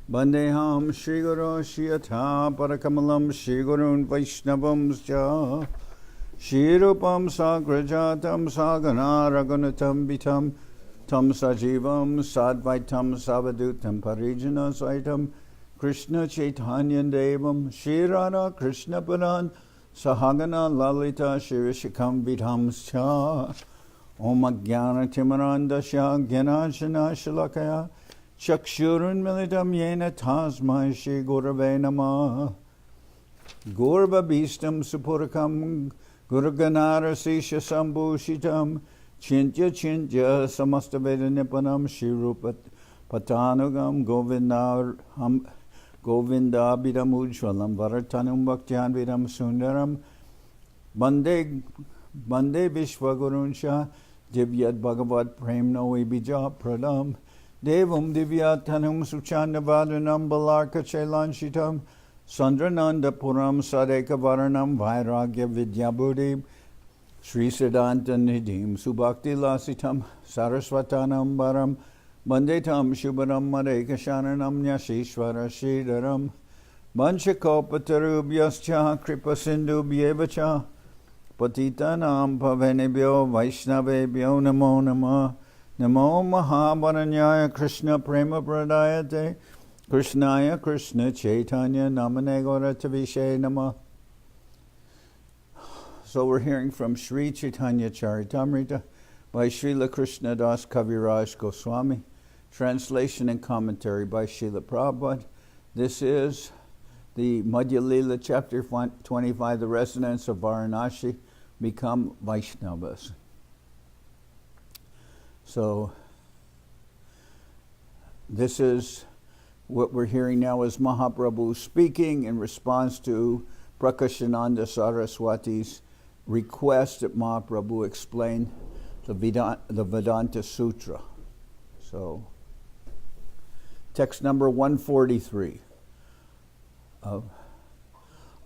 Bandeham Shri Guru Shiyatha Parakamalam Shri Gurun Vaishnavam Sja Shri Rupam Sagrajatam Sagana Ragunatam Vitam Tam Sajivam Sadvaitam Savadutam Parijana Saitam Krishna Chaitanya Devam Shri Radha Krishna Padan Sahagana Lalita Shri Rishikam Vidham Sja Om Ajnana Timarandasya Gyanashana Shalakaya Chakshurun Militam Yena Tasmai Shri Gurave Namah Gurva Bhistam Supurakam Guruganara Sisha Sambhushitam Chintya Chintya Samastabeda Nipanam Shri Rupat Patanugam Govinda Bidam Ujwalam Varatanum Bhaktyan Vidam Sundaram Bande Vishwaguruncha Divyat Bhagavad Premno Ibija Pradam Devam Divyatanum Suchandavadanam Balarka Chailanshitam Sandrananda Puram Sadeka Varanam Vairagya Vidyabuddhi Sri Siddhanta Nidhim Subhakti Lasitam Saraswatanam Baram Bandetam Shubharam Madeka Sharanam Nyashishvara Shridaram Vanchakopatarubhyascha Kripa Sindhubhyevacha Patitanam Pavanebhyo Vaishnavebhyo Namo Namah Namo Mahavaranyaya Krishna Prema Pradayate Krishnaya Krishna Chaitanya Namane Gauratavishe Namah. So we're hearing from Sri Chaitanya Charitamrita by Srila Krishna Das Kaviraj Goswami, translation and commentary by Srila Prabhupada. This is the Madhya-lila chapter 25, the residents of Varanasi become Vaishnavas. So this is what we're hearing now is Mahaprabhu speaking in response to Prakashananda Saraswati's request that Mahaprabhu explain the Vedanta Sutra. So, text number 143 of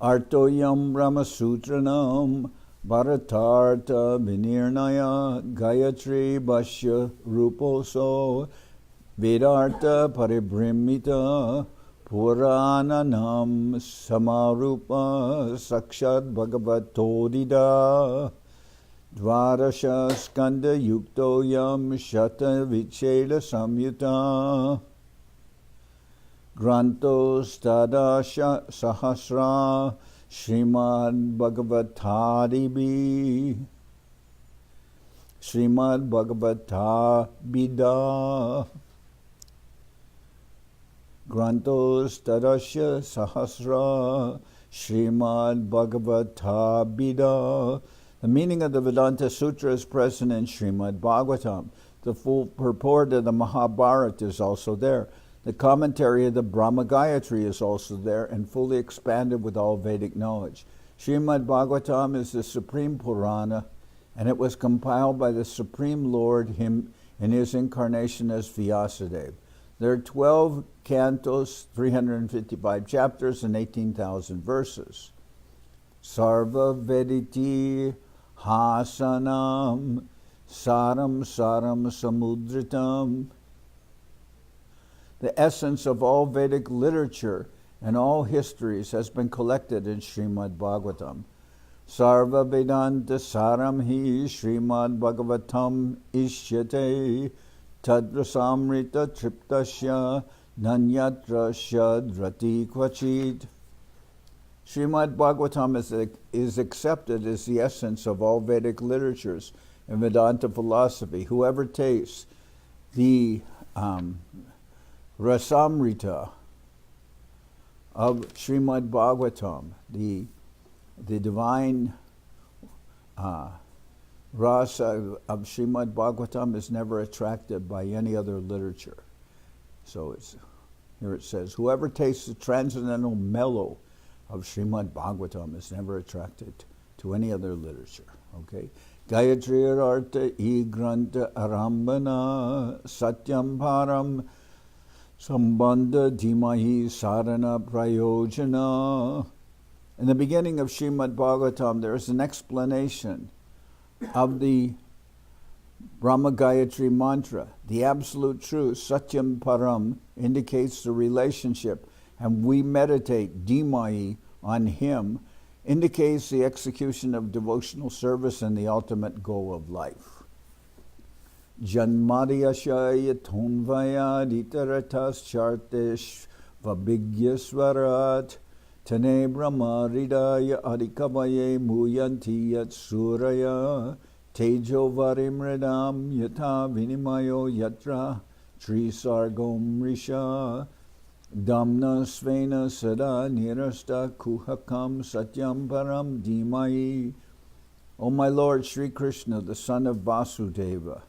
Artoyam Brahma Sutranam Bharatartha Vinirnaya Gayatri Bhashya Ruposo Vedartha Paribrimita Purananam Samarupa Sakshat Bhagavatodida Dvarasha Skanda Yuktoyam Shata Vichela Samyuta Grantos Tada Sahasra Srimad Bhagavatadibi Srimad Bhagavatabida Grantos Tadasya Sahasra Srimad Bhagavatabida. The meaning of the Vedanta Sutra is present in Srimad Bhagavatam. The full purport of the Mahabharata is also there. The commentary of the Brahma Gayatri is also there and fully expanded with all Vedic knowledge. Srimad Bhagavatam is the supreme Purana, and it was compiled by the Supreme Lord him in his incarnation as Vyasadeva. There are 12 cantos, 355 chapters, and 18,000 verses. Sarva Vediti Hasanam Saram Saram Samudritam. The essence of all Vedic literature and all histories has been collected in Srimad Bhagavatam. Sarva Vedanta Saram Hi Srimad Bhagavatam Ishyate Tadrasamrita Triptasya Nanyatra Shadrati Kvachit. Srimad Bhagavatam is accepted as the essence of all Vedic literatures and Vedanta philosophy. Whoever tastes the Rasamrita of Srimad Bhagavatam, the divine rasa of Srimad Bhagavatam is never attracted by any other literature. So here it says, whoever tastes the transcendental mellow of Srimad Bhagavatam is never attracted to any other literature. Okay? Gayatri Artha I Granta Arambana Satyam Param Sambandha Dhimahi Sarana Prayojana. In the beginning of Srimad Bhagavatam, there is an explanation of the Brahma Gayatri mantra, the absolute truth, Satyam Param, indicates the relationship, and we meditate, Dhimai, on him, indicates the execution of devotional service and the ultimate goal of life. Janmadhyashaya Tonvaya Ditaratas Chartesh Vabhigyaswarat Tane Brahma Ridaya Adikavaye Muyanti Yat Suraya Tejo Varimredam Yata Vinimayo Yatra Trisargom Risha Damna Svena Sada Nirasta Kuhakam Satyam Param Dhimai. O my Lord Sri Krishna, the son of Vasudeva,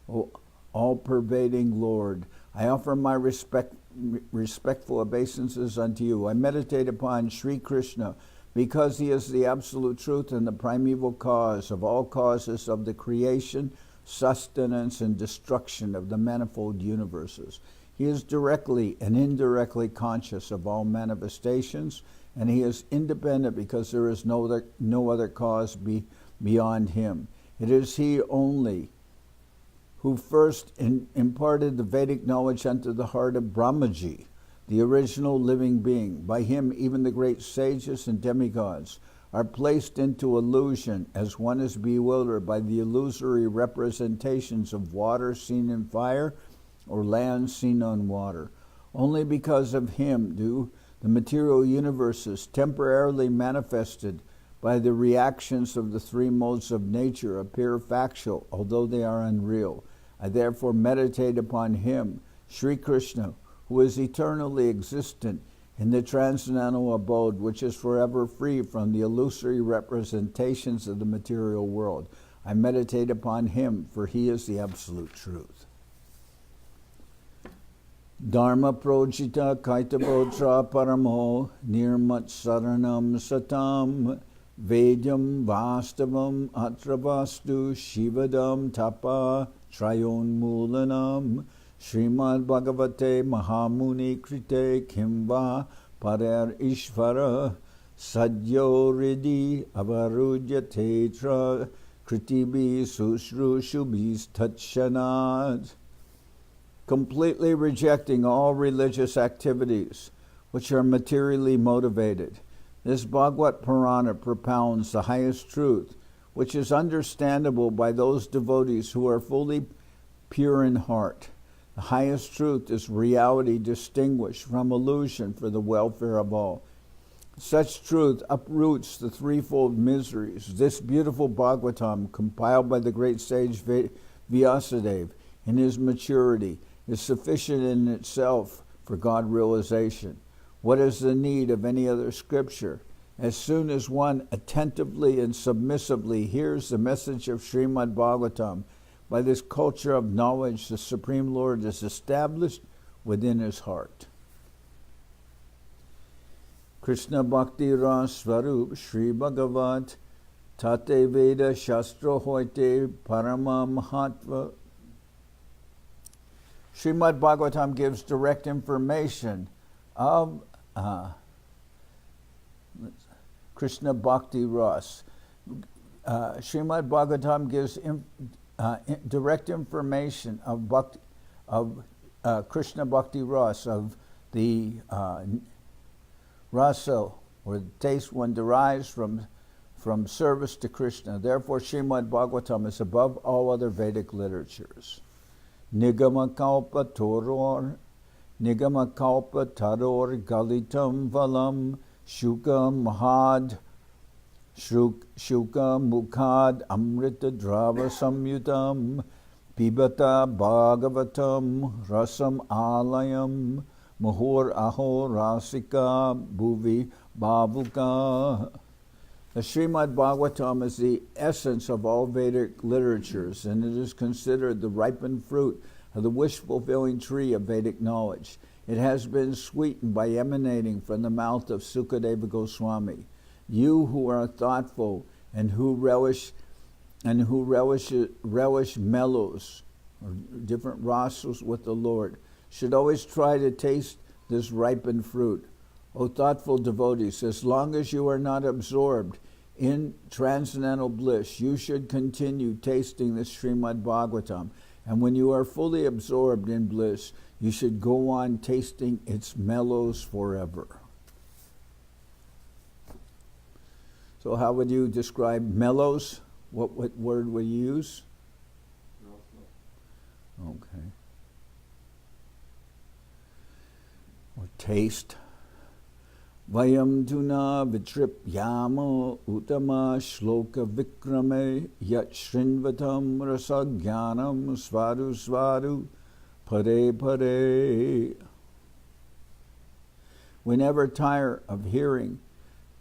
O all-pervading Lord, I offer my respectful obeisances unto you. I meditate upon Sri Krishna because he is the absolute truth and the primeval cause of all causes of the creation, sustenance, and destruction of the manifold universes. He is directly and indirectly conscious of all manifestations, and he is independent because there is no other cause beyond him. It is he only who first imparted the Vedic knowledge unto the heart of Brahmaji, the original living being. By him, even the great sages and demigods are placed into illusion, as one is bewildered by the illusory representations of water seen in fire or land seen on water. Only because of him do the material universes, temporarily manifested by the reactions of the three modes of nature, appear factual, although they are unreal. I therefore meditate upon him, Sri Krishna, who is eternally existent in the transcendental abode, which is forever free from the illusory representations of the material world. I meditate upon him, for he is the absolute truth. Dharma projita kaitabotra paramo nirmat saranam satam Vedyam vastavam atravastu shivadam tapa trayon mulanam Srimad Bhagavate Mahamuni Krite Kimva Parer Ishvara Sadyo Ridi Avarudyatetra Kritibi Susrushubis Tatshanad. Completely rejecting all religious activities which are materially motivated, this Bhagavad Purana propounds the highest truth, which is understandable by those devotees who are fully pure in heart. The highest truth is reality distinguished from illusion for the welfare of all. Such truth uproots the threefold miseries. This beautiful Bhagavatam, compiled by the great sage Vyasadeva in his maturity, is sufficient in itself for God realization. What is the need of any other scripture? As soon as one attentively and submissively hears the message of Srimad Bhagavatam, by this culture of knowledge, the Supreme Lord is established within his heart. Krishna Bhakti Ras Swarup Shri Bhagavat Tate Veda Shastra Hoite Parama Mahatva. Srimad Bhagavatam gives direct information of Krishna Bhakti Ras. Srimad Bhagavatam gives direct information of Krishna Bhakti Ras, of the rasa, or the taste one derives from service to Krishna. Therefore, Srimad Bhagavatam is above all other Vedic literatures. Nigama kalpa taror galitam valam shuka mahad shuka mukhad amrita drava samyutam pibata bhagavatam rasam alayam muhur aho rasika bhuvi bhavuka. The Srimad Bhagavatam is the essence of all Vedic literatures, and it is considered the ripened fruit of the wish-fulfilling tree of Vedic knowledge. It has been sweetened by emanating from the mouth of Sukadeva Goswami. You who are thoughtful and who relish mellows, or different rasas with the Lord, should always try to taste this ripened fruit. O thoughtful devotees, as long as you are not absorbed in transcendental bliss, you should continue tasting the Srimad Bhagavatam. And when you are fully absorbed in bliss, you should go on tasting its mellows forever. So how would you describe mellows? What word would you use? Okay. Or taste. Vayam tuna vitripyama utama shloka vikrame yat shrinvatam rasagyanam svadu svadu pare pare. We never tire of hearing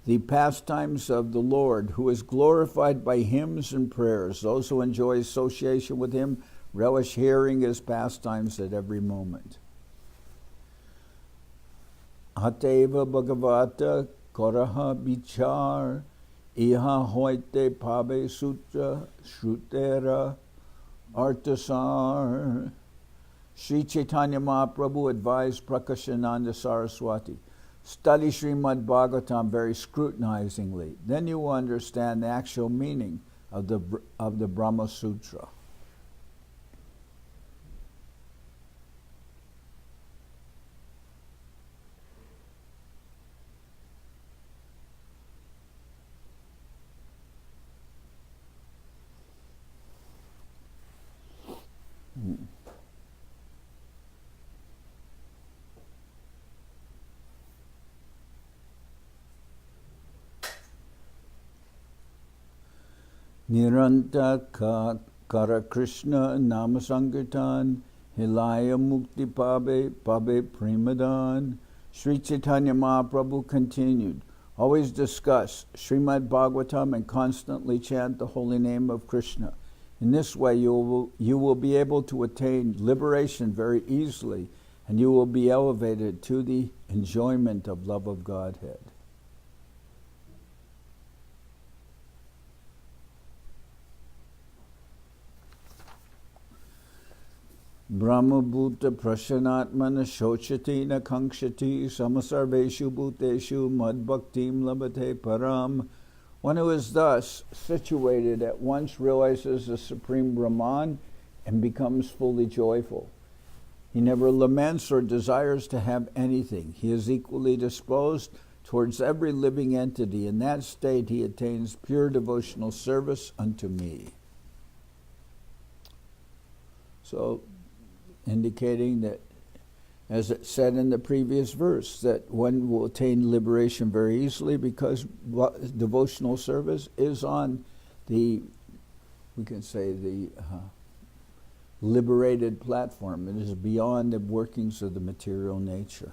the pastimes of the Lord, who is glorified by hymns and prayers. Those who enjoy association with him relish hearing his pastimes at every moment. Ateva Bhagavata Koraha Bichar Iha Hoite Pabe Sutra Shrutera Artasar. Sri Chaitanya Mahaprabhu advised Prakashananda Saraswati, study Srimad Bhagavatam very scrutinizingly. Then you will understand the actual meaning of the Brahma Sutra. Niranta Kara Krishna Nama Sankirtan Hilaya Mukti Pabe Premadan. Sri Chaitanya Mahaprabhu continued, always discuss Srimad Bhagavatam and constantly chant the holy name of Krishna. In this way you will be able to attain liberation very easily, and you will be elevated to the enjoyment of love of Godhead. Brahma Bhuta Prashanatmana Shochati na Kankshati Samasarveshu Bhuteshu Mad Bhaktim Labhate Param. One who is thus situated at once realizes the Supreme Brahman and becomes fully joyful. He never laments or desires to have anything. He is equally disposed towards every living entity. In that state he attains pure devotional service unto me. So, indicating that, as it said in the previous verse, that one will attain liberation very easily because devotional service is on the, we can say, the liberated platform. It is beyond the workings of the material nature.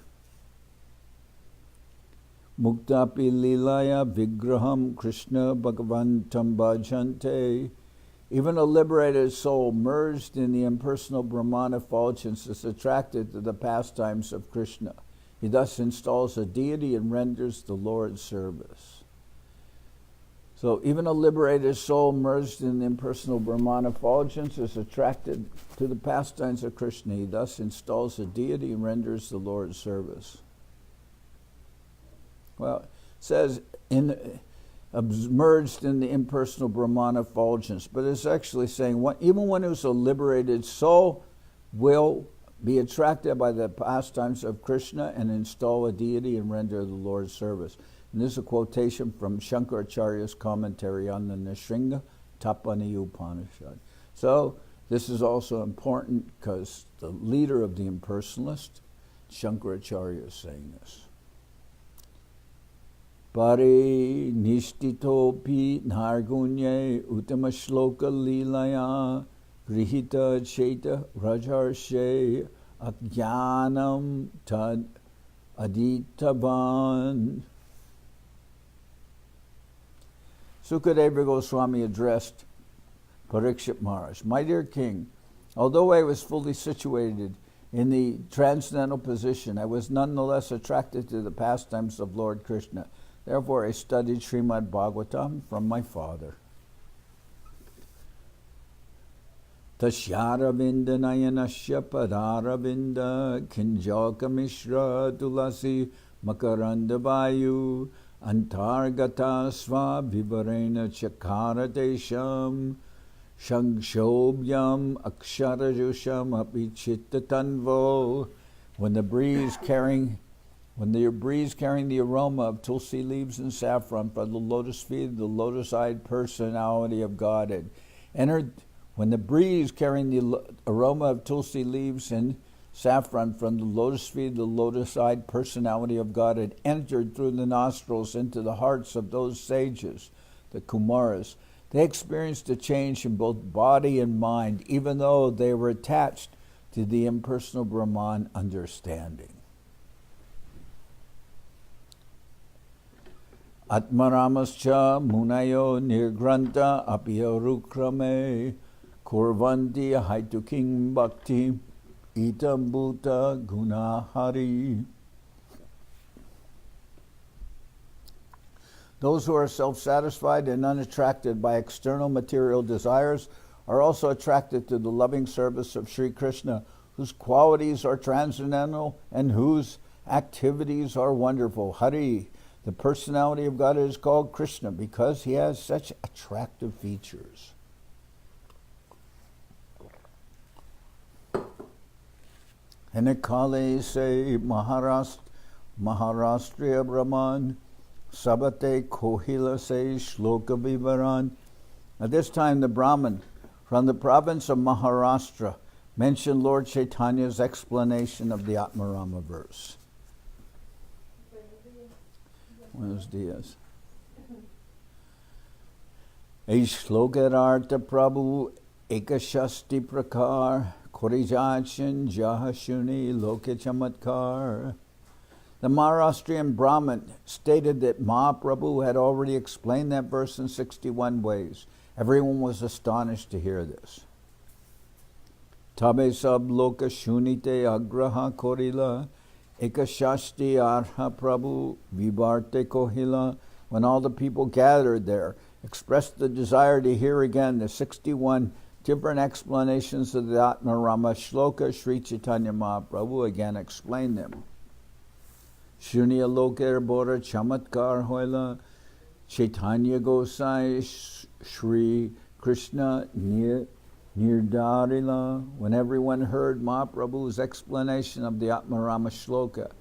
Muktapi lilaya vigraham Krishna bhagavantam bhajante. Even a liberated soul merged in the impersonal Brahman effulgence is attracted to the pastimes of Krishna. He thus installs a deity and renders the Lord service. So even a liberated soul merged in the impersonal Brahman effulgence is attracted to the pastimes of Krishna. He thus installs a deity and renders the Lord service. Well, it says merged in the impersonal Brahman effulgence, but it's actually saying even one who's a liberated soul will be attracted by the pastimes of Krishna and install a deity and render the Lord's service. And this is a quotation from Shankaracharya's commentary on the Nrsimha Tapani Upanishad. So this is also important because the leader of the impersonalist, Shankaracharya, is saying this. Pare nishtitopi nargunye utama shloka lilaya grihita cheta rajarshe ajnanam tad aditavan. Sukadeva Goswami addressed Parikshit Maharaj, my dear king, although I was fully situated in the transcendental position, I was nonetheless attracted to the pastimes of Lord Krishna. Therefore, I studied Srimad Bhagavatam from my father. Tashyaravinda nayanasya padaravinda kinjaka mishra tulasi makaranda vayu Antargata sva vivarena chakaradesham shangshobhyam aksharajusham apichittatanvo. When the breeze carrying the aroma of tulsi leaves and saffron from the lotus feet of the lotus-eyed personality of Godhead entered. When the breeze carrying the aroma of tulsi leaves and saffron from the lotus feet of the lotus-eyed personality of God had entered through the nostrils into the hearts of those sages, the Kumaras, they experienced a change in both body and mind, even though they were attached to the impersonal Brahman understanding. Atmaramascha munayo nirgranta apiyarukrame kurvanti haituking bhakti itam bhuta gunahari. Those who are self-satisfied and unattracted by external material desires are also attracted to the loving service of Sri Krishna, whose qualities are transcendental and whose activities are wonderful. Hari, the personality of God, is called Krishna because he has such attractive features. Henekale se Maharashtriya Brahman Sabate Kohila se Shloka Vivaran. At this time the Brahman from the province of Maharashtra mentioned Lord Chaitanya's explanation of the Atmarama verse. Buenos dias. Shlokarartha Prabhu Ekashasti Prakar Korijachin Jahashuni Loke Chamatkar. The Maharashtrian Brahmin stated that Mahaprabhu had already explained that verse in 61 ways. Everyone was astonished to hear this. Tabe sab loka shunite agraha korila ekashasti arha Prabhu vibarte kohila. When all the people gathered there expressed the desire to hear again the 61 different explanations of the Atmarama Shloka, Sri Chaitanya Mahaprabhu again explained them. Shunya loker bora chamatkar hoila Chaitanya Gosai Sri Krishna Nirdarila. When everyone heard Mahaprabhu's explanation of the Atmarama Shloka,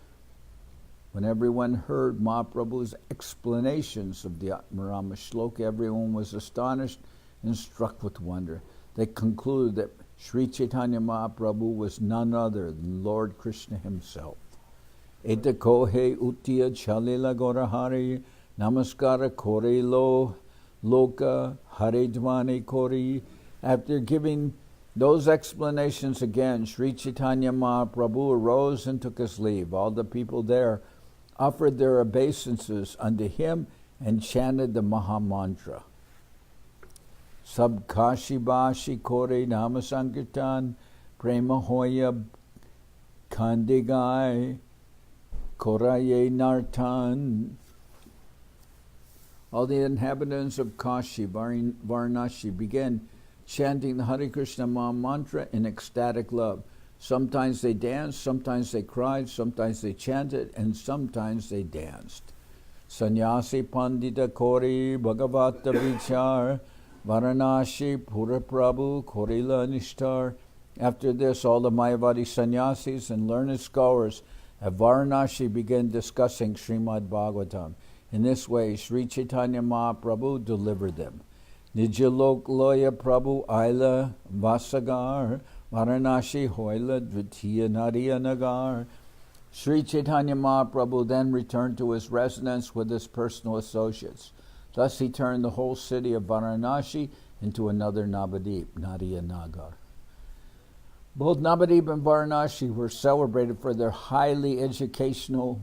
when everyone heard Mahaprabhu's explanations of the Atmarama Shloka, everyone was astonished and struck with wonder. They concluded that Sri Chaitanya Mahaprabhu was none other than Lord Krishna himself. Eta kohe uttiya chalila gorahari namaskara kore lo loka haredvani kori. After giving those explanations again, Sri Chaitanya Mahaprabhu arose and took his leave. All the people there offered their obeisances unto him and chanted the Maha Mantra. Sab kashi bashi kore namasankirtan prema hoya kandigai koraye nartan. All the inhabitants of Kashi, Varanasi, began chanting the Hare Krishna Maha Mantra in ecstatic love. Sometimes they danced, sometimes they cried, sometimes they chanted, and sometimes they danced. Sannyasi Pandita Kori Bhagavata Vichar Varanasi Pura Prabhu Korila Nishtar. After this, all the Mayavadi sannyasis and learned scholars at Varanasi began discussing Srimad Bhagavatam. In this way, Sri Chaitanya Mahaprabhu delivered them. Nijalok Loya Prabhu Aila Vasagar Varanasi Hoila Dvitiya Nadiya Nagar. Sri Chaitanya Mahaprabhu then returned to his residence with his personal associates. Thus he turned the whole city of Varanasi into another Navadip, Nadiya Nagar. Both Navadip and Varanasi were celebrated for their highly educational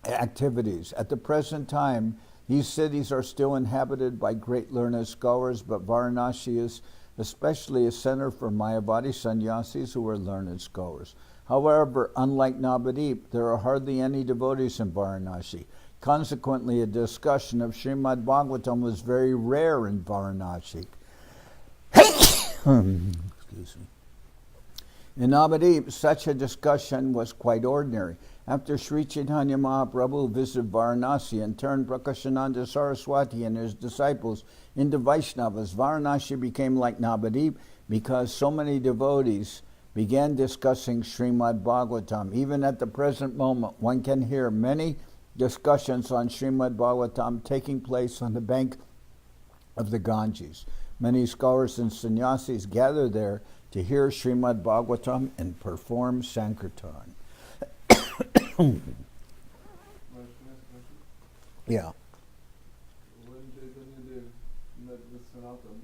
activities. At the present time, these cities are still inhabited by great learned scholars, but Varanasi is especially a center for Mayavadi sannyasis who are learned scholars. However, unlike Navadip, there are hardly any devotees in Varanasi. Consequently, a discussion of Srimad Bhagavatam was very rare in Varanasi. Excuse me. In Navadip, such a discussion was quite ordinary. After Sri Chaitanya Mahaprabhu visited Varanasi and turned Prakashananda Saraswati and his disciples into Vaishnavas, Varanasi became like Navadip because so many devotees began discussing Srimad Bhagavatam. Even at the present moment, one can hear many discussions on Srimad Bhagavatam taking place on the bank of the Ganges. Many scholars and sannyasis gather there to hear Srimad Bhagavatam and perform Sankirtan. Yeah. When Chaitanya Dev met with Sanatan,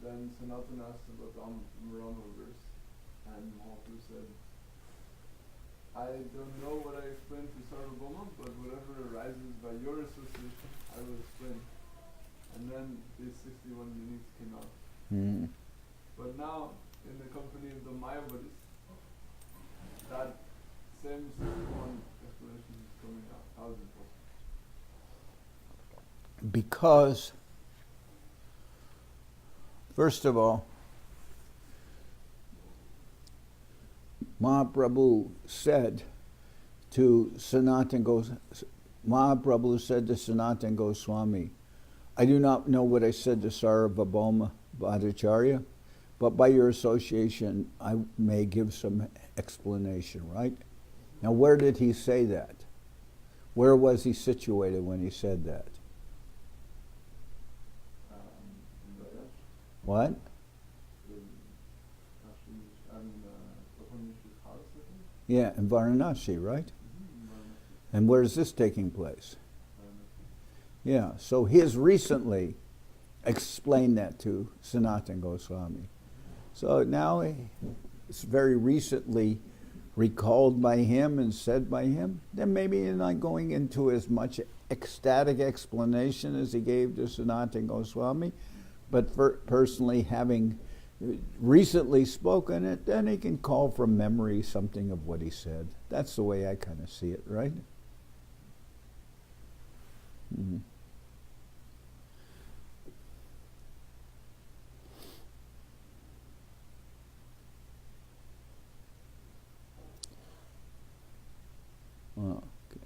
then Sanatan asked about the Rama verse, and Mahaprabhu said, I don't know what I explained to Sarvabhauma, but whatever arises by your association, I will explain. And then these 61 uniques came out. Mm. But now, in the company of the Mayavadis, that same 61 explanation is coming out. How is it possible? Because, first of all, Mahaprabhu said to Mahaprabhu said to Sanatan Goswami, I do not know what I said to Sarvabhauma Bhattacharya, but by your association I may give some explanation, right? Now where did he say that? Where was he situated when he said that? What? Yeah, in Varanasi, right? And where is this taking place? Yeah, so he has recently explained that to Sanatan Goswami. So now it's very recently recalled by him and said by him. Then maybe he's not going into as much ecstatic explanation as he gave to Sanatan Goswami, but personally having recently spoken it, then he can call from memory something of what he said. That's the way I kind of see it, right? Mm-hmm. Oh, okay.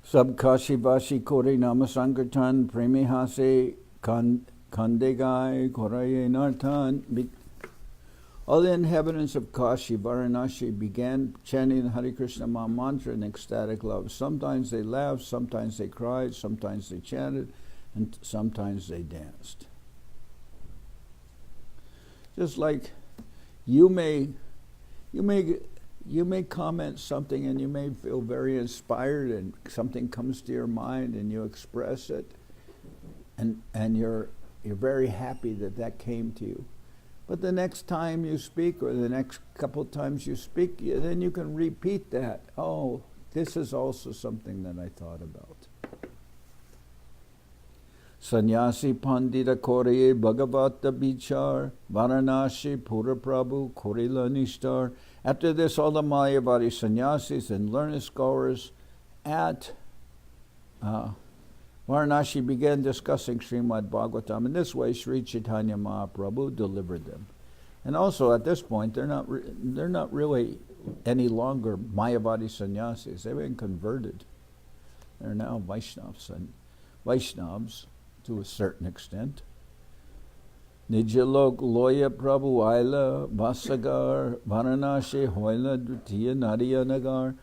Sab kashi vashi kore nama sankirtan premi hase kandegai koraye nartan. All the inhabitants of Kashi, Varanasi began chanting the Hare Krishna Maha Mantra in ecstatic love. Sometimes they laughed, sometimes they cried, sometimes they chanted, and sometimes they danced. Just like you may comment something and you may feel very inspired and something comes to your mind and you express it and you're very happy that came to you. But the next time you speak or the next couple of times you speak, then you can repeat that. Oh, this is also something that I thought about. Sannyasi Pandita Koreye Bhagavata Bichar Varanasi Pura Prabhu Korila Nishtar. After this, all the Mayavadi sannyasis and learned scholars at Varanasi began discussing Srimad Bhagavatam. In this way, Sri Chaitanya Mahaprabhu delivered them. And also, at this point, they're not really any longer Mayavadi sannyasis. They've been converted. They're now Vaishnavas to a certain extent. Nijalok Loya Prabhu Aila Vasagar Varanasi Hoila Dutiya Nadiyanagar.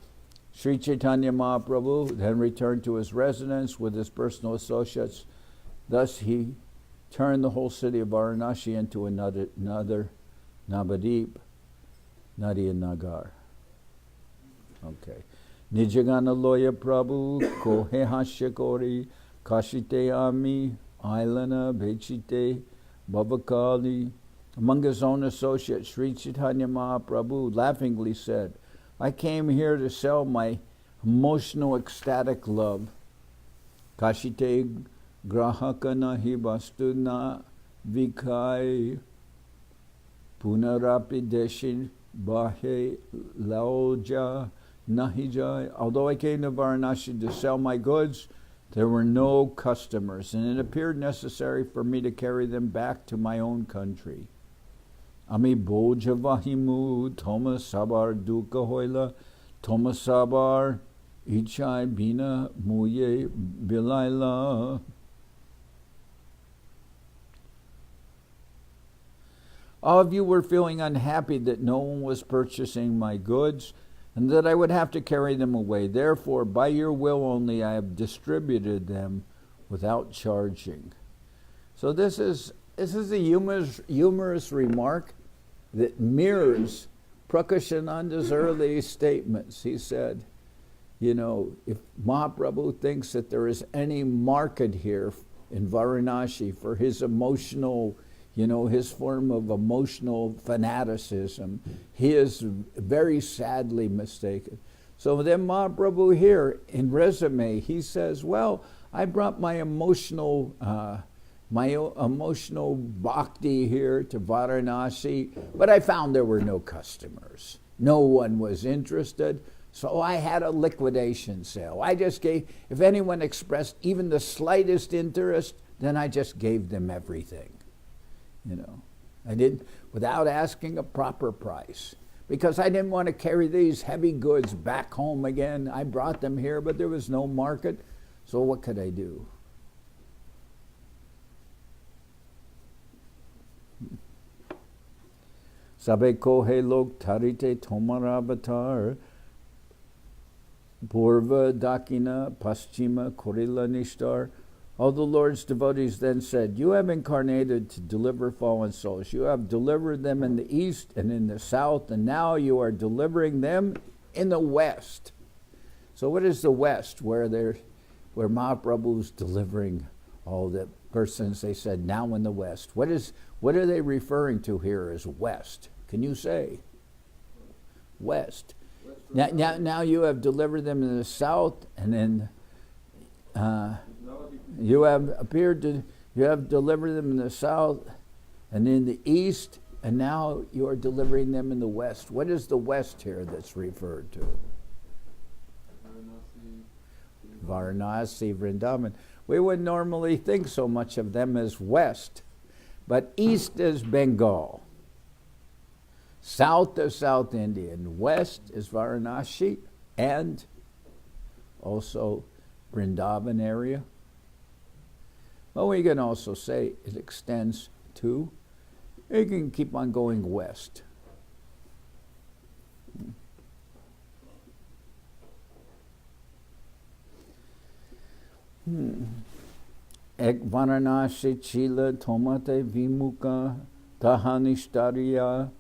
Sri Chaitanya Mahaprabhu then returned to his residence with his personal associates. Thus he turned the whole city of Varanasi into another Navadip, Nadiyanagar. Okay. Nijagana Loya Prabhu Kohe Hashakori Kashite Ami Ailana Bechite Babakali. Among his own associates, Sri Chaitanya Mahaprabhu laughingly said, I came here to sell my emotional, ecstatic love. Kashite grahaka nahi vastuna vikai punarapi deshin bahe laoja nahi jai. Although I came to Varanasi to sell my goods, There were no customers, and it appeared necessary for me to carry them back to my own country. Ami boja vahimu Toma Sabar Duka Hoila Toma Sabar Ichai Bina Muye Bilaila. All of you were feeling unhappy that no one was purchasing my goods and that I would have to carry them away. Therefore, by your will only, I have distributed them without charging. So this is a humorous remark that mirrors Prakashananda's early statements. He said, you know, if Mahaprabhu thinks that there is any market here in Varanasi for his emotional, you know, his form of emotional fanaticism, he is very sadly mistaken. So then Mahaprabhu here in resume, he says, well, I brought my emotional bhakti here to Varanasi, but I found there were no customers. No one was interested, so I had a liquidation sale. I just gave, if anyone expressed even the slightest interest, then I just gave them everything. You know, I did without asking a proper price, because I didn't want to carry these heavy goods back home again. I brought them here, but there was no market, so what could I do? Sabe kohe log tarite tomar avatar Purva dakina paschima korila nishtar. All the Lord's devotees then said, you have incarnated to deliver fallen souls. You have delivered them in the east and in the south, and now you are delivering them in the west. So what is the west, where Mahaprabhu's delivering all the persons? They said, now in the west. What are they referring to here as west? Can you say? West. Now you have delivered them in the south, and then you have delivered them in the south and in the east, and now you are delivering them in the west. What is the west here that's referred to? Varanasi, Vrindavan. We would normally think so much of them as west, but east is Bengal, south is South India, and west is Varanasi, and also Vrindavan area. Well, we can also say it extends to, you can keep on going west. Ek Varanasi chila tomate vimuka tahanistariya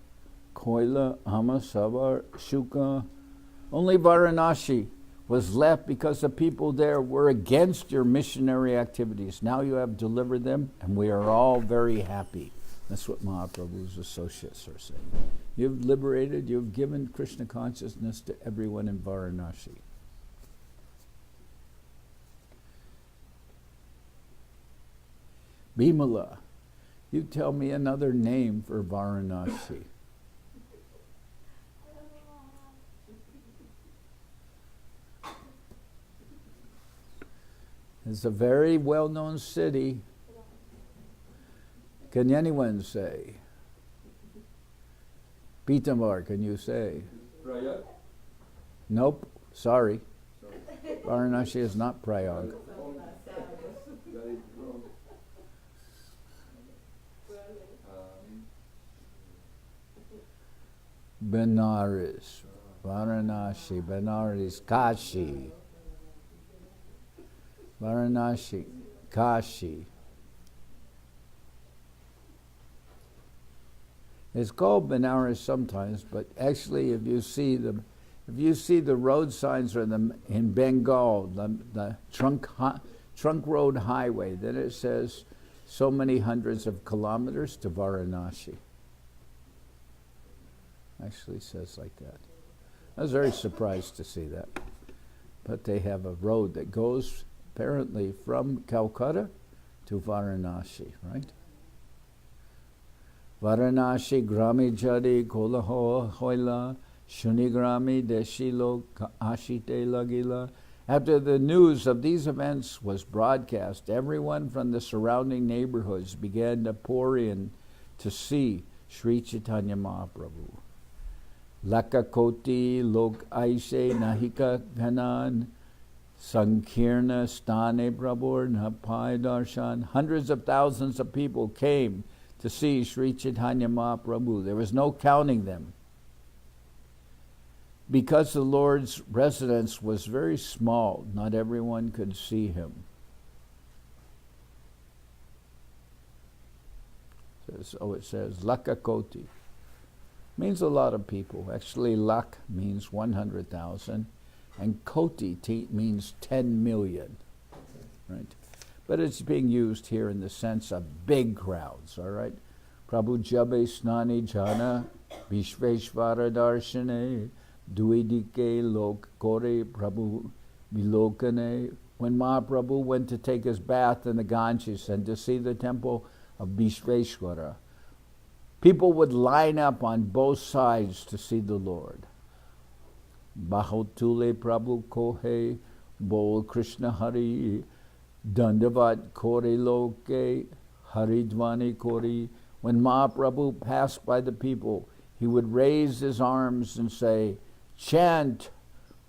koila amasavar shuka. Only Varanasi was left because the people there were against your missionary activities. Now you have delivered them, and we are all very happy. That's what Mahaprabhu's associates are saying. You've liberated, you've given Krishna consciousness to everyone in Varanasi. Bimala, you tell me another name for Varanasi. It's a very well-known city. Can anyone say? Pitambar, can you say? Prayag? Nope, sorry. Varanasi is not Prayag. Benares, Varanasi, Benares, Kashi. Varanasi, Kashi. It's called Benares sometimes, but actually, if you see the road signs in Bengal, the trunk road highway, then it says so many hundreds of kilometers to Varanasi. Actually says like that. I was very surprised to see that. But they have a road that goes apparently from Calcutta to Varanasi, right? Varanasi grami jadi kolaho hoila shunigrami deshilo ashite lagila After the news of these events was broadcast, everyone from the surrounding neighborhoods began to pour in to see Sri Chaitanya Mahaprabhu. Lakakoti lok aise nahika ghanan sankirna stane prabhur napai darshan. Hundreds of thousands of people came to see Sri Chaitanya Mahaprabhu. There was no counting them. Because the Lord's residence was very small, not everyone could see him. So it says, Lakakoti. Means a lot of people. Actually, Lak means 100,000, and Koti means 10 million. Right? But it's being used here in the sense of big crowds, all right? Prabhu Jabe Snani Jana Vishveshvara Darshane Duidike Lok Kore Prabhu Vilokane. When Mahaprabhu went to take his bath in the Ganges and to see the temple of Vishveshvara, people would line up on both sides to see the Lord. Bahotule Prabhu Kohe Bol Krishna Hari Dandavat Kore Loke Haridvani Kori. When Mahaprabhu passed by the people, he would raise his arms and say, chant,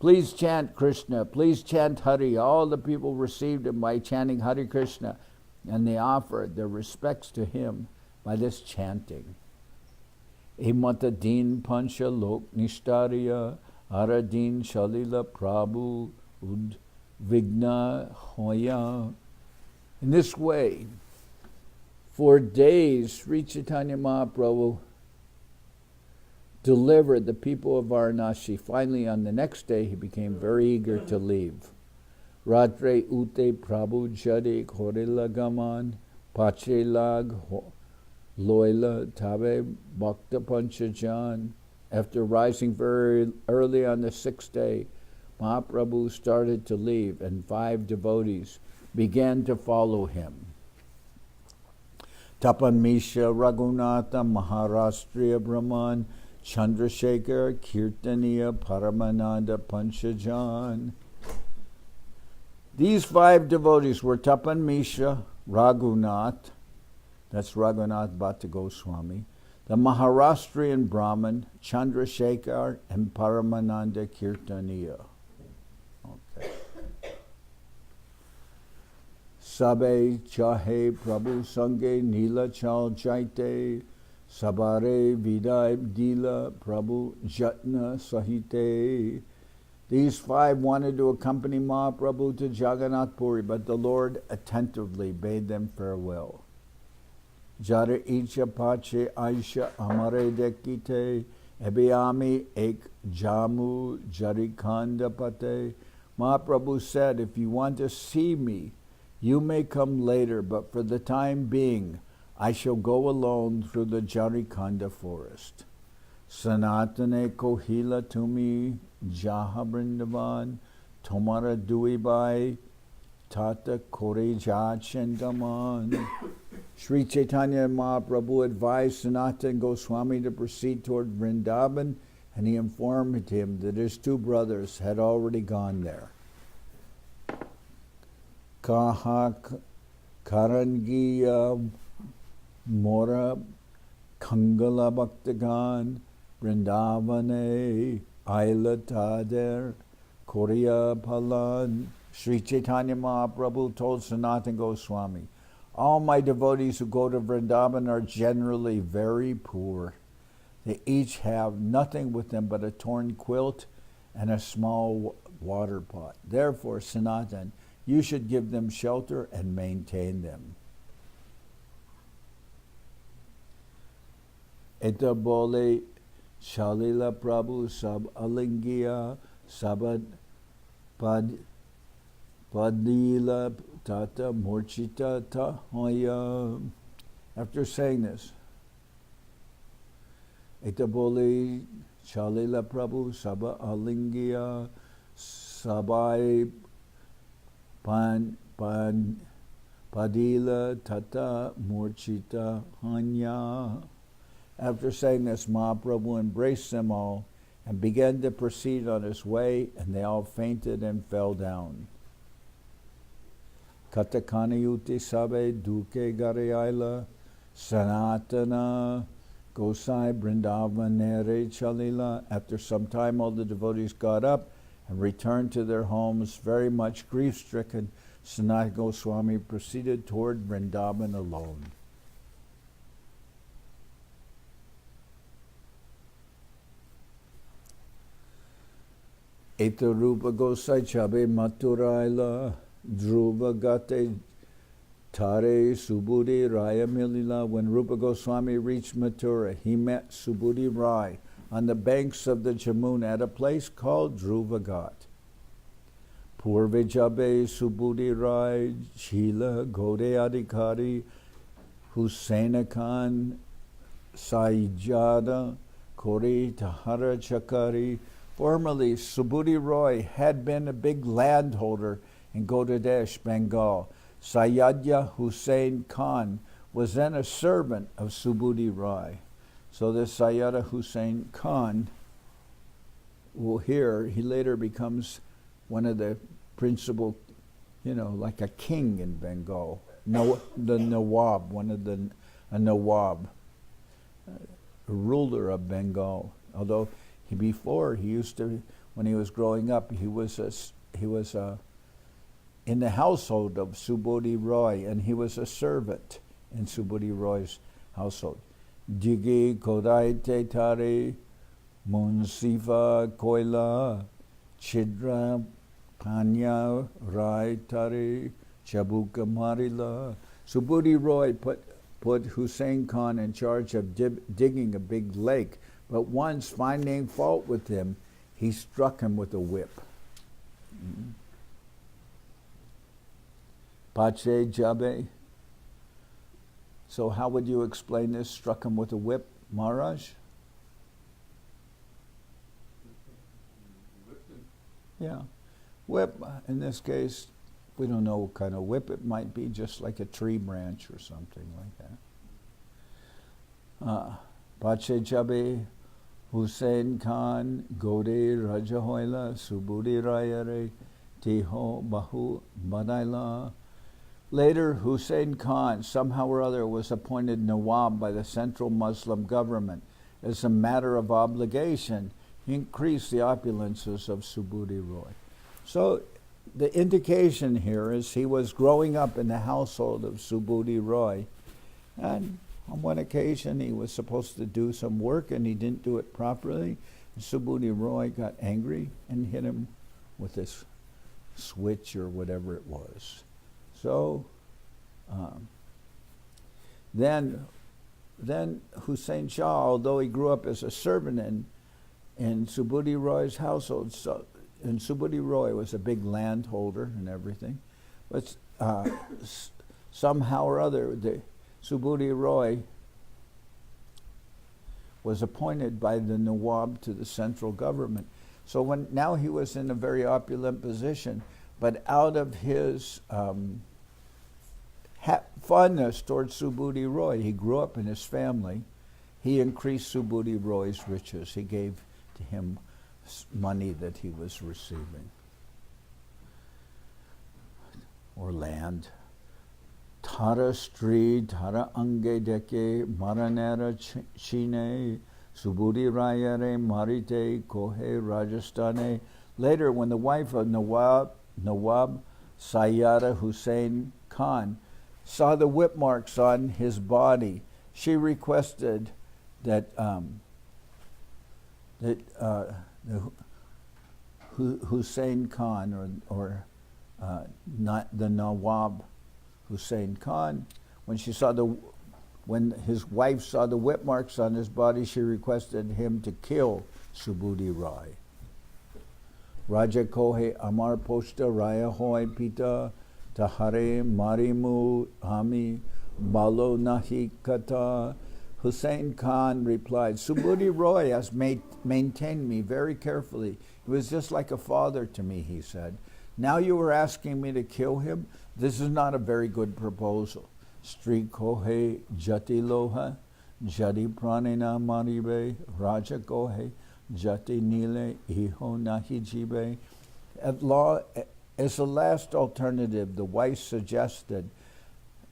please chant Krishna, please chant Hari. All the people received him by chanting Hare Krishna, and they offered their respects to him by this chanting. Imata Din Pancha Lok Nishtariya Aradin Shalila Prabhu Ud Vigna Hoya. In this way, for days, Sri Chaitanya Mahaprabhu delivered the people of Varanasi. Finally, on the next day, he became very eager to leave. Ratre ute Prabhu Jade Korila Gaman Pache Lag Loila Tabe Bhakta Panchajan. After rising very early on the sixth day, Mahaprabhu started to leave, and 5 devotees began to follow him. Tapan Misha Raghunatha Maharashtriya Brahman Chandrasekhar Kirtaniya Paramananda Panchajan. These 5 devotees were Tapan Misha, Raghunath, that's Raghunath Bhatta Goswami, the Maharashtrian Brahman, Chandrasekhar, and Paramananda Kirtaniya. Okay. Sabe chahe Prabhu Sange Nila Chal Jaite Sabare Vidai Dila Prabhu Jatna Sahite. These 5 wanted to accompany Mahaprabhu to Jagannath Puri, but the Lord attentively bade them farewell. Jare Icha Pache Aisha Amare Dekite Ebiami Ek Jamu Jarikanda Pate. Mahaprabhu said, if you want to see me, you may come later, but for the time being, I shall go alone through the Jarikanda forest. Sanatane Kohila Tumi Jaha Brindavan Tomara Duibai Tata Kore Jachendaman. Sri Chaitanya Mahaprabhu advised Sanatana Goswami to proceed toward Vrindavan, and he informed him that his 2 brothers had already gone there. Kaha Karangiya Mora Kangala Bhaktagan Vrindavane Ailatader Korea Palan. Sri Chaitanya Mahaprabhu told Sanatana Goswami, all my devotees who go to Vrindavan are generally very poor. They each have nothing with them but a torn quilt and a small water pot. Therefore, Sanatana, you should give them shelter and maintain them. Eta bole Shalila Prabhu Sab Alingiya Sabad Padila Tata Murchita Tahoya. After saying this, Eta bole Shalila Prabhu Saba Alingiya Sabai Padila Tata Murchita Hanya. After saying this, Mahaprabhu embraced them all and began to proceed on his way, and they all fainted and fell down. Katakanayuti sabe duke gare Sanatana Gosai Brindavanere Chalila. After some time, all the devotees got up and returned to their homes, very much grief-stricken. Sanat Goswami proceeded toward Vrindavan alone. Eta Rupa Gosai Chabe Maturaila Dhruva Gate Tare Subudhi Raya Milila. When Rupa Goswami reached Mathura, he met Subudhi Rai on the banks of the Jamuna at a place called Dhruvagat. Purve Jabe Subudhi Rai Chila Gode Adhikari Husaina Khan Saijada Kori Tahara Chakari. Formerly, Subudhi Roy had been a big landholder in Godadesh, Bengal. Sayyadya Hussain Khan was then a servant of Subudhi Roy. So this Sayyada Hussain Khan, he later becomes one of the principal, like a king in Bengal. The Nawab, a Nawab, a ruler of Bengal. Although when he was growing up, he was in the household of Subudhi Roy, and he was a servant in Subudhi Roy's household. Digi Kodai Te Tare Munsifa Koila Chidra Panya Rai Tare Chabuka Marila. Subudhi Roy put Hussain Khan in charge of digging a big lake, but once finding fault with him, he struck him with a whip. Pache Jabe. So how would you explain this? Struck him with a whip, Maharaj? Yeah. Whip, in this case, we don't know what kind of whip it might be, just like a tree branch or something like that. Pache Jabe, Hussain Khan, Gode Rajahoila, Subudhi Rayare, Tiho Bahu Badaila. Later, Hussain Khan, somehow or other, was appointed Nawab by the central Muslim government. As a matter of obligation, he increased the opulences of Subudhi Roy. So the indication here is he was growing up in the household of Subudhi Roy, and on one occasion he was supposed to do some work and he didn't do it properly. Subudhi Roy got angry and hit him with this switch or whatever it was. So then Hussain Shah, although he grew up as a servant in Subudhi Roy's household, and Subudhi Roy was a big landholder and everything, but somehow or other, Subudhi Roy was appointed by the Nawab to the central government. So now he was in a very opulent position, but out of his fondness towards Subudhi Roy, he grew up in his family, he increased Subudhi Roy's riches. He gave to him money that he was receiving, or land. Tara Stri, Tara Ange Deke, Maranera Chine, Subudhi Rayare, Marite, Kohe, Rajasthane. Later, when the wife of Nawab Sayyada Hussain Khan saw the whip marks on his body, she requested that Hussain Khan, or not the Nawab Hussain Khan, when his wife saw the whip marks on his body, she requested him to kill Subudhi Rai. Raja Kohe Amar Poshta Raya Hoy Pita Tahare Marimu Ami Balo Nahi Kata. Hussain Khan replied, Subudhi Roy has maintained me very carefully. He was just like a father to me, he said. Now you are asking me to kill him? This is not a very good proposal. Stri Kohe Jati Loha Jadi Pranina Maribe Raja Kohe jati nile iho nahi jibe. As a last alternative, the wife suggested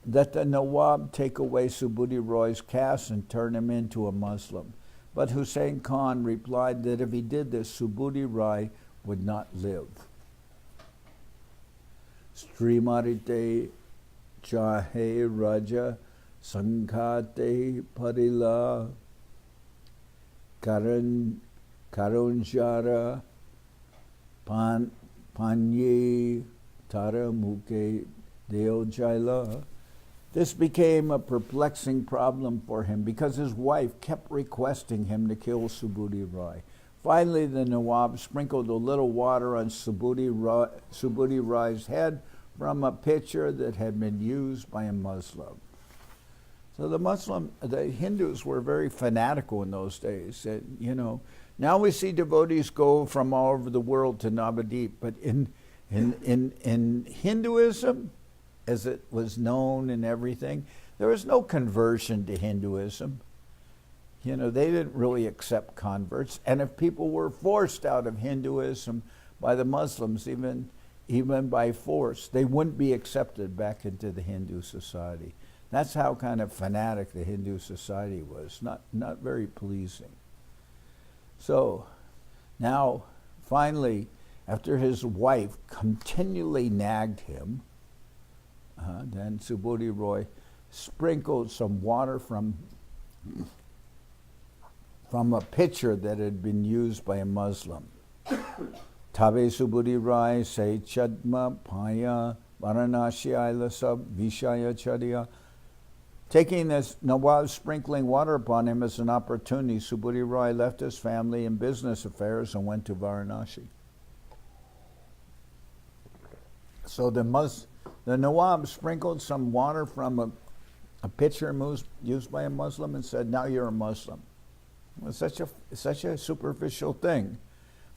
that the Nawab take away Subhuti Roy's caste and turn him into a Muslim. But Hussain Khan replied that if he did this, Subhuti Roy would not live. Srimarite chahe raja sanghate parila karunjara panye tara muke deo jaila. This became a perplexing problem for him because his wife kept requesting him to kill Subhuti Roy. Finally, the Nawab sprinkled a little water on Subhuti Roy's head from a pitcher that had been used by a Muslim. So the Hindus were very fanatical in those days. Now we see devotees go from all over the world to Navadip, but in Hinduism, as it was known and everything, there was no conversion to Hinduism. They didn't really accept converts, and if people were forced out of Hinduism by the Muslims, even by force, they wouldn't be accepted back into the Hindu society. That's how kind of fanatic the Hindu society was, not very pleasing. So now, finally, after his wife continually nagged him, then Subhuti Roy sprinkled some water from a pitcher that had been used by a Muslim. Tabe Subhuti Roy say Chadma Paya Varanasi Ailasab Vishaya Chadiya. Taking this Nawab sprinkling water upon him as an opportunity, Subhuti Roy left his family and business affairs and went to Varanasi. So the Nawab sprinkled some water from a pitcher used by a Muslim and said, "Now you're a Muslim." It was such a superficial thing.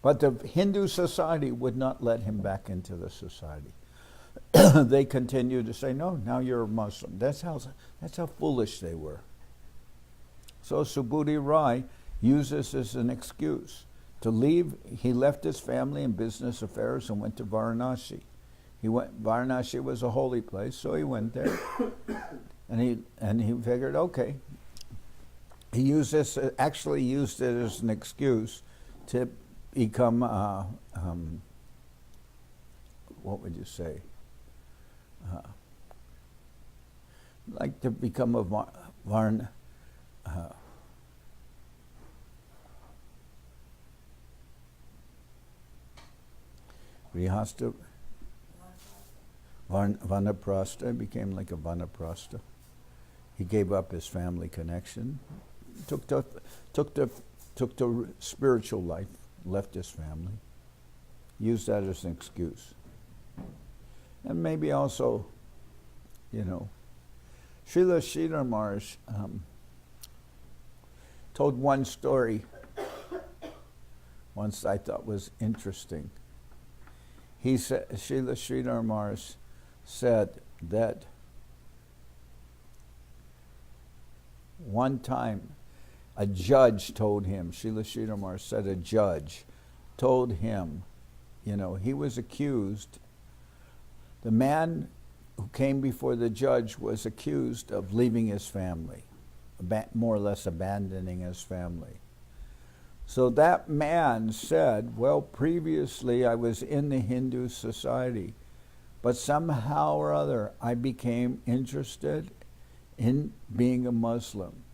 But the Hindu society would not let him back into the society. They continued to say, "No, now you're a Muslim." That's how foolish they were. So Subhuti Roy used this as an excuse to leave. He left his family and business affairs and went to Varanasi. Varanasi was a holy place, so he went there, and he figured, okay. He used it as an excuse to become, what would you say? Like to become a Grihastha. Vanaprastha, became like a Vanaprastha. He gave up his family connection, took the spiritual life, left his family, used that as an excuse. And maybe also, Srila Sridhar Maharaj told one story once I thought was interesting. He said, Srila Sridhar Maharaj said that one time a judge told him, Srila Sridhar Maharaj said a judge told him, he was accused, the man who came before the judge was accused of leaving his family, more or less abandoning his family. So that man said, well, previously I was in the Hindu society, but somehow or other I became interested in being a Muslim.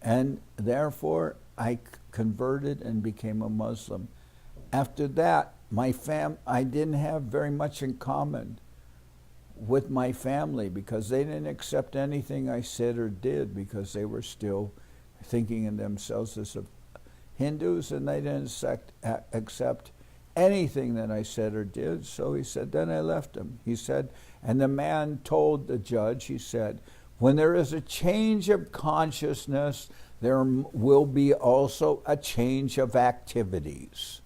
And therefore I converted and became a Muslim. After that, I didn't have very much in common with my family because they didn't accept anything I said or did because they were still thinking of themselves as Hindus, and they didn't accept anything that I said or did. So he said, then I left them. He said, and the man told the judge, he said, when there is a change of consciousness, there will be also a change of activities.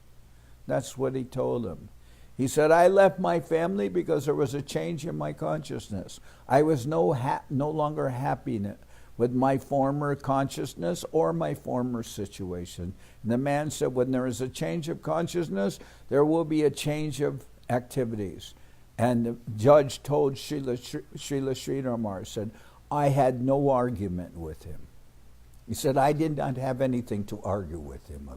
That's what he told him. He said, I left my family because there was a change in my consciousness. I was no longer happy with my former consciousness or my former situation? And the man said, when there is a change of consciousness, there will be a change of activities. And the judge told Srila Sridharmar, said, I had no argument with him. He said, I did not have anything to argue with him.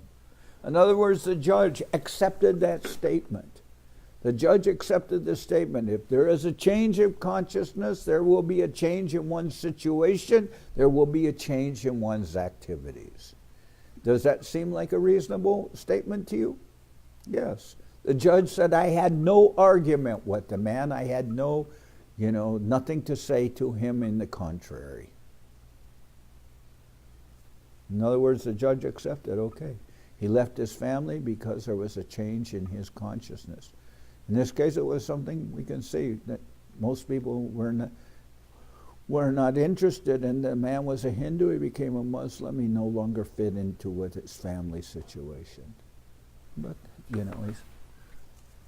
In other words, the judge accepted that statement. The judge accepted the statement. If there is a change of consciousness, there will be a change in one's situation, there will be a change in one's activities. Does that seem like a reasonable statement to you? Yes. The judge said, I had no argument with the man. I had nothing to say to him in the contrary. In other words, the judge accepted, okay. He left his family because there was a change in his consciousness. In this case, it was something we can see that most people were not interested in. The man was a Hindu, he became a Muslim, he no longer fit into with his family situation. But, he's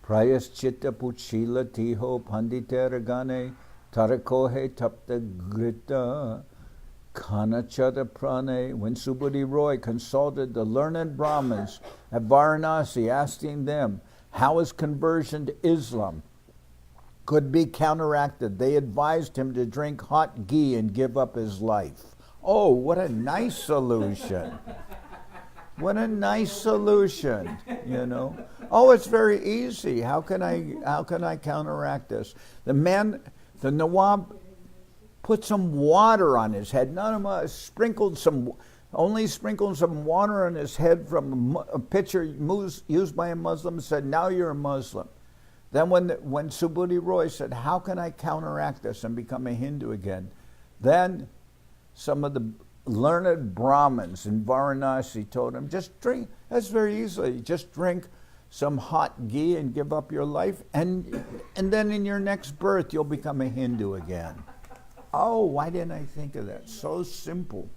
Prayaschita puchila tiho panditeragane tarakohe tapta grita kanachata prane. When Subhuti Roy consulted the learned Brahmins at Varanasi, asking them how his conversion to Islam could be counteracted, they advised him to drink hot ghee and give up his life. Oh, what a nice solution. What a nice solution, Oh, it's very easy. How can I counteract this? The Nawab put some water on his head. Sprinkled some water on his head from a pitcher used by a Muslim, and said, now you're a Muslim. Then when Subhuti Roy said, how can I counteract this and become a Hindu again? Then some of the learned Brahmins in Varanasi told him, just drink, that's very easy, just drink some hot ghee and give up your life, and then in your next birth you'll become a Hindu again. Oh, why didn't I think of that? So simple.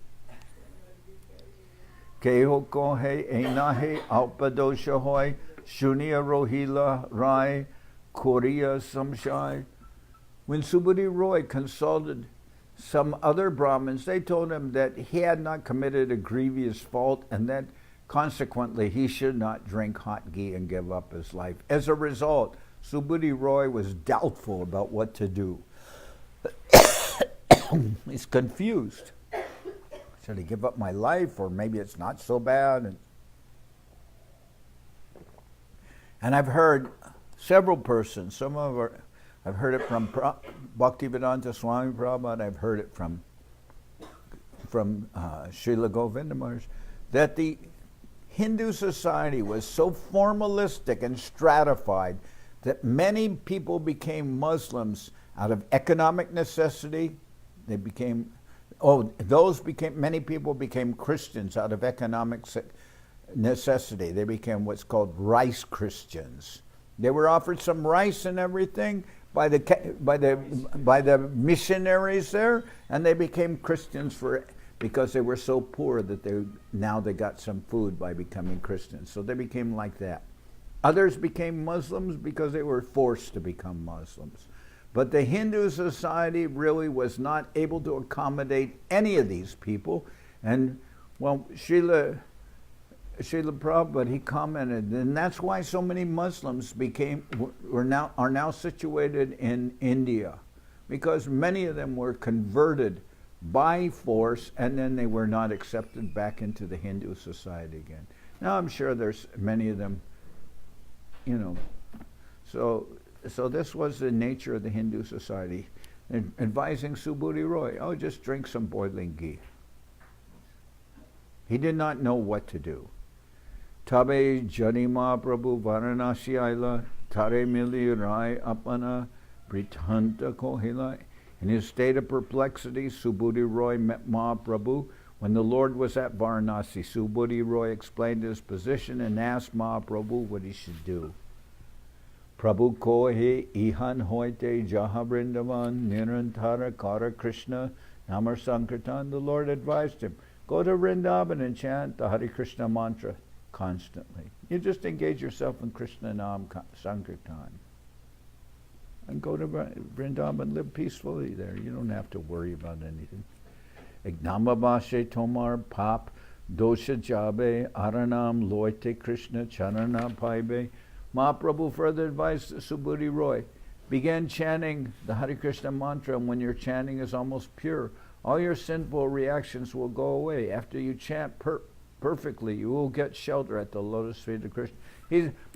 Keho kohe enahe alpadosha hoy shunia rohila rai korea samshai. When Subhuti Roy consulted some other Brahmins, they told him that he had not committed a grievous fault and that consequently he should not drink hot ghee and give up his life. As a result, Subhuti Roy was doubtful about what to do. He's confused. Should I give up my life, or maybe it's not so bad? And I've heard several persons, I've heard it from Bhaktivedanta Swami Prabhupada, I've heard it from Srila Govinda Maharaj, that the Hindu society was so formalistic and stratified that many people became Muslims out of economic necessity. Many people became Christians out of economic necessity. They became what's called rice Christians. They were offered some rice and everything by the missionaries there, and they became Christians because they were so poor that they got some food by becoming Christians. So they became like that. Others became Muslims because they were forced to become Muslims. But the Hindu society really was not able to accommodate any of these people. And, well, Srila Prabhupada, he commented, and that's why so many Muslims are now situated in India, because many of them were converted by force, and then they were not accepted back into the Hindu society again. Now I'm sure there's many of them, So this was the nature of the Hindu society, advising Subhuti Roy, just drink some boiling ghee. He did not know what to do. Tabe Jani Mahaprabhu Varanasi Aila Tare Mili Rai Apana Britanta Kohila. In his state of perplexity, Subhuti Roy met Mahaprabhu. When the Lord was at Varanasi, Subhuti Roy explained his position and asked Mahaprabhu what he should do. Prabhu kohe ihan hoite jaha vrindavan nirantara kara Krishna namar sankirtan. The Lord advised him, go to Vrindavan and chant the Hare Krishna mantra constantly. You just engage yourself in Krishna Nam Sankirtan. And go to Vrindavan, live peacefully there. You don't have to worry about anything. Ignamabashe tomar pap dosha jabe aranam loite Krishna charana paibe. Mahaprabhu further advised Subhuti Roy, begin chanting the Hare Krishna mantra, and when your chanting is almost pure, all your sinful reactions will go away. After you chant perfectly, you will get shelter at the lotus feet of Krishna.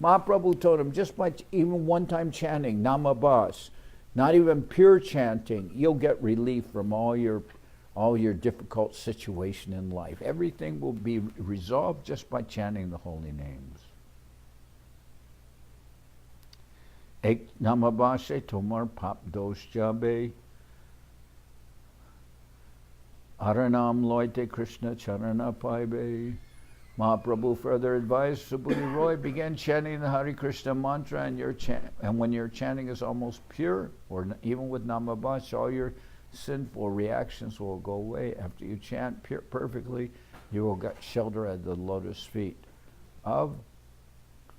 Mahaprabhu told him, just by even one time chanting Namabas, not even pure chanting, you'll get relief from all your difficult situation in life. Everything will be resolved just by chanting the holy names. Ek namabashe tomar pap dosh jabe aranam loite Krishna charana paibe. Mahaprabhu further advised Subhuti Roy, began chanting the Hare Krishna mantra, and when your chanting is almost pure, or even with Namabhash, all your sinful reactions will go away. After you chant perfectly, you will get shelter at the lotus feet of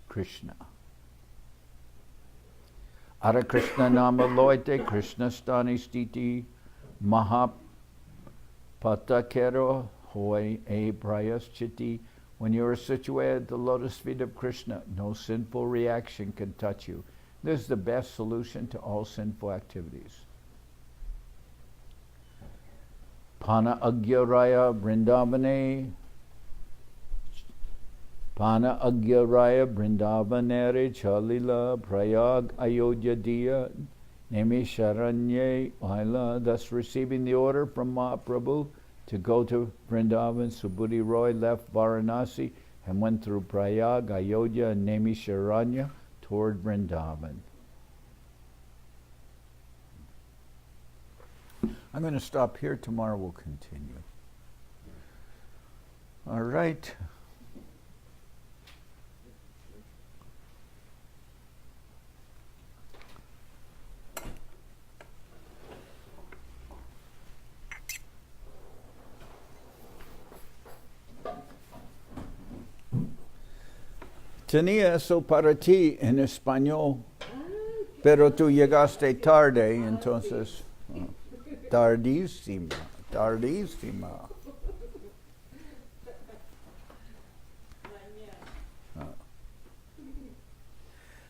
Krishna. Hare Krishna nama loite Krishna stani stiti mahapatakero hoy e prayaschiti. When you are situated at the lotus feet of Krishna, no sinful reaction can touch you. This is the best solution to all sinful activities. Pana Agyaraya Vrindavane Pana Agyaraya Vrindavanere Chalila Prayag Ayodhya Diya Nemi Sharanye Aila. Thus receiving the order from Mahaprabhu to go to Vrindavan, Subhuti Roy left Varanasi and went through Prayag, Ayodhya, and Nemi Sharanya toward Vrindavan. I'm going to stop here. Tomorrow we'll continue. All right. Tenía eso para ti en español, pero tú llegaste tarde, entonces, tardísima.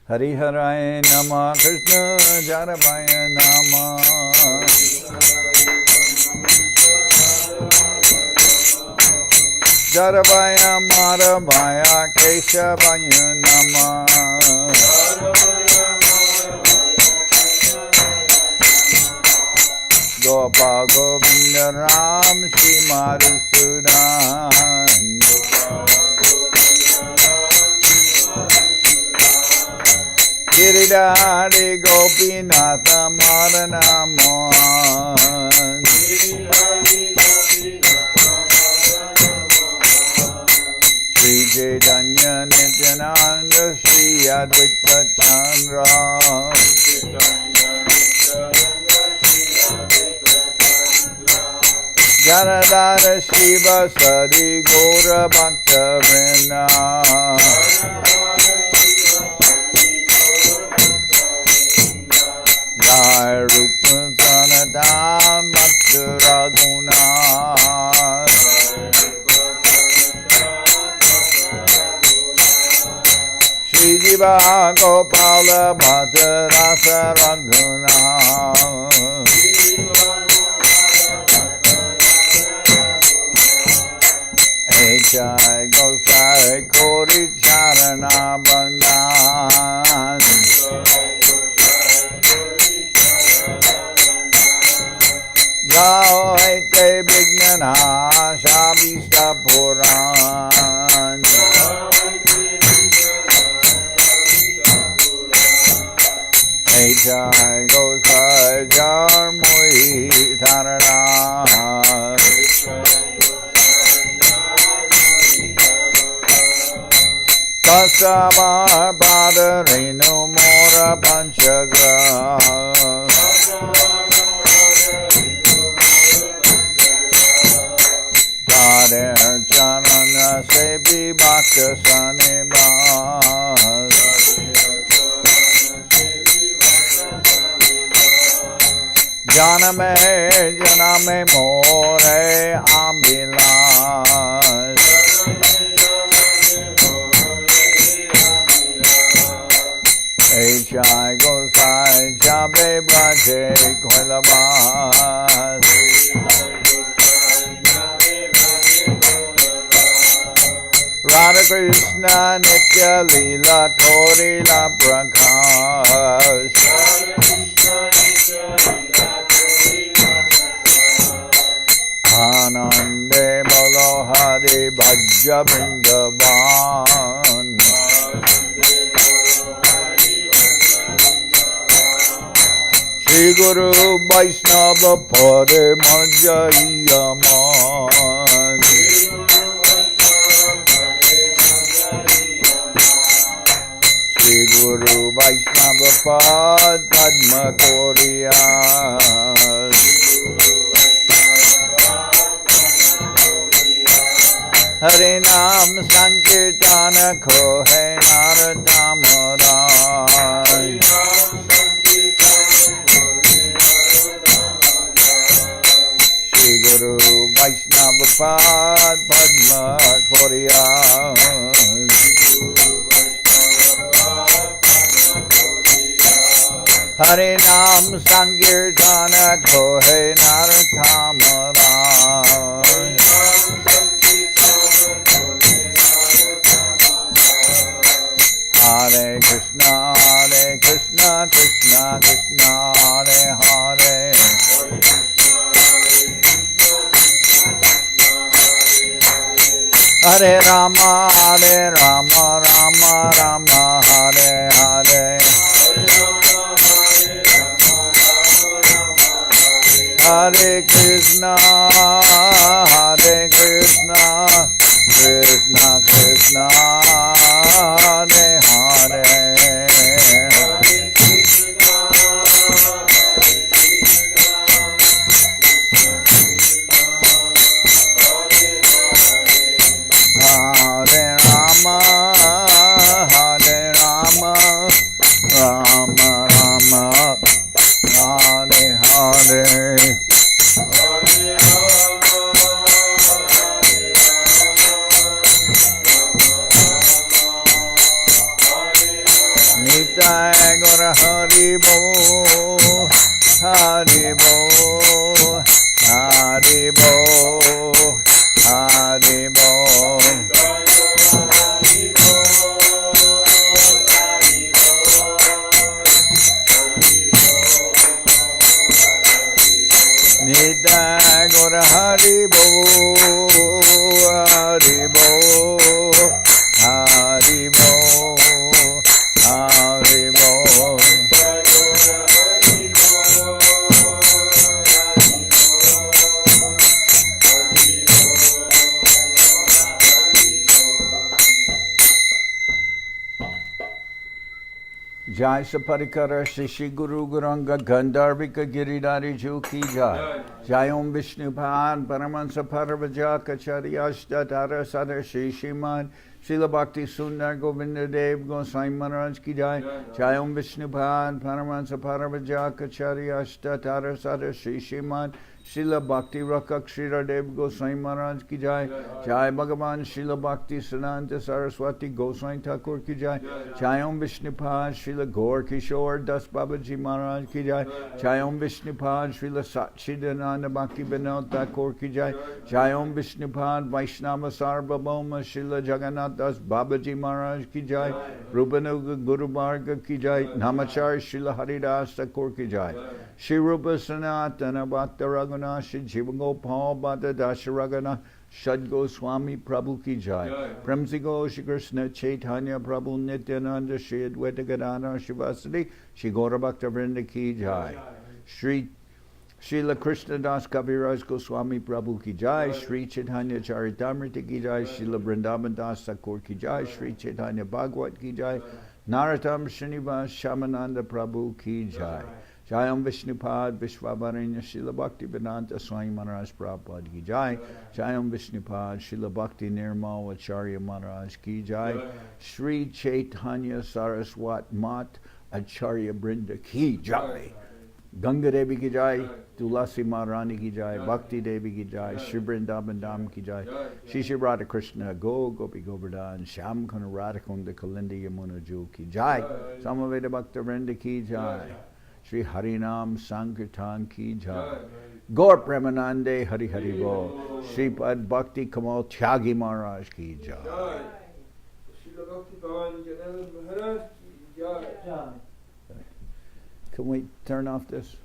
Hari Haraya Nama Krishna Jarabaya Nama Jarabaya Marabaya Keshavaya Nama Gopa Govinda Ram Shri Madhusudan Giridhari Gopinatha Marana Mohan Shri Chaitanya Nityananda Shri Advaita Chandra Janardan Shiva Sadi Gaura Bhakta Vrinda Jai Rupa Sanatan Mathura Guna Shri Jiva Gopala Bhatta Rasa Raghuna Jai Gosai Kori Charana Bandhan Jao Ete Vignana Shabista Puran Jai Gosai Jarmui Tarana Kasamar Badarino Mora Panchaga Dader Charana Sebi Bhakta Sanibas Janame janame more ambilas. Echai gosai chabe braje koilabas. Radha Krishna Nitya-lila Thorila Prakash. Anande Bolo Hari Bhajya Vrindavan. Shri Guru Vaishnava Pade Madhya-yaman. Shri Guru Vaishnava Pad Padma Koriyas. Hare Nam Sankirtana Kohe Narada Maharaj. Shri Guru Vaishnava Pad Padma Koriyas. Hare Nam Sankirtana Kohe Narada Maharaj. Hare Krishna, Krishna Krishna, Hare Hare. Hare Rama, Rama Rama, Hare Hare. Hare Krishna, Krishna Krishna, Hare Hare. Hare Rama, Rama Rama, Hare Hare. Nitai Gora Haribo, Haribo, Haribo, Haribo. Nitai Gora Haribo, Haribo, Haribo, Haribo. Jai Saparikara Shishi Guru Guranga Gandharvika Giridhari Ju Ki Jai. Jai Om Vishnu Pavan Paramahansa Paravaja Kacharya Ashtatara Sadar Shishiman Srila Bhakti Sundar Govinda Dev Gosai Maharaj Ki Jai. Jai Om Vishnu Pavan Paramahansa Paravaja Kacharya Ashtatara Sadar Shishiman Srila Bhakti Rakak Srira Dev Gosai Maharaj Ki Jai. Jai Bhagavan Srila Bhakti Siddhanta Saraswati Gosai Thakur Ki Jai. Jai Om Vishnupad Srila Gaur Kishore Das Babaji Maharaj Ki Jai. Jai Om Vishnupad Srila Satchidananda Bhakti Vinod Thakur Ki Jai. Jai Om Vishnupad Vaishnava Sarvabhauma Srila Jagannath Das Babaji Maharaj Ki Jai. Rupanuga Guru Bharga Ki Jai. Namachar Srila Haridas Thakur Ki Jai. Shri Rupa Sanatana Bhatta Raghunath Shri Jiva Gopal Bhatta Dasharagana Shad Goswami Prabhu Ki Jai. Premsi Go Shri Krishna Chaitanya Prabhu Nityananda Shri Advaita Gadana Shivasati Shri Gaura Bhakta Vrinda Ki Jai. Shri Srila Krishna Das Kaviraj Goswami Prabhu Ki Jai. Shri Chaitanya Charitamrita Ki Jai. Srila Vrindavan Das Thakur Ki Jai. Shri Chaitanya Bhagavad Ki Jai. Narottam Srinivas Shamananda Prabhu Ki Jai. Jai Om Vishnupad Vishwavaranya Srila Bhakti Vedanta Swami Maharaj Prabhupada Ki Jai. Jai Om Vishnupad Srila Bhakti Nirmal Acharya Maharaj Ki Jai. Shri Chaitanya Saraswat Mat Acharya Brinda Ki Jai. Ganga Devi ki jai, Tulasi Maharani ki jai, Bhakti Devi ki jai, Shri Vrindavan Dham ki jai, Shri Shri Radha Krishna, Gopi Govardhan, Sham Khana Radhakunda Kalindi Yamuna Ju ki jai, Samaveda Bhakta Vrinda ki jai, Shri Harinam Sankirtan ki jai, Gaur Premanande Hari Hari Bol, Sripad Bhakti Kamal Tyagi Maharaj ki jai. Bhakti Pavan Janardan Maharaj ki jai. Can we turn off this?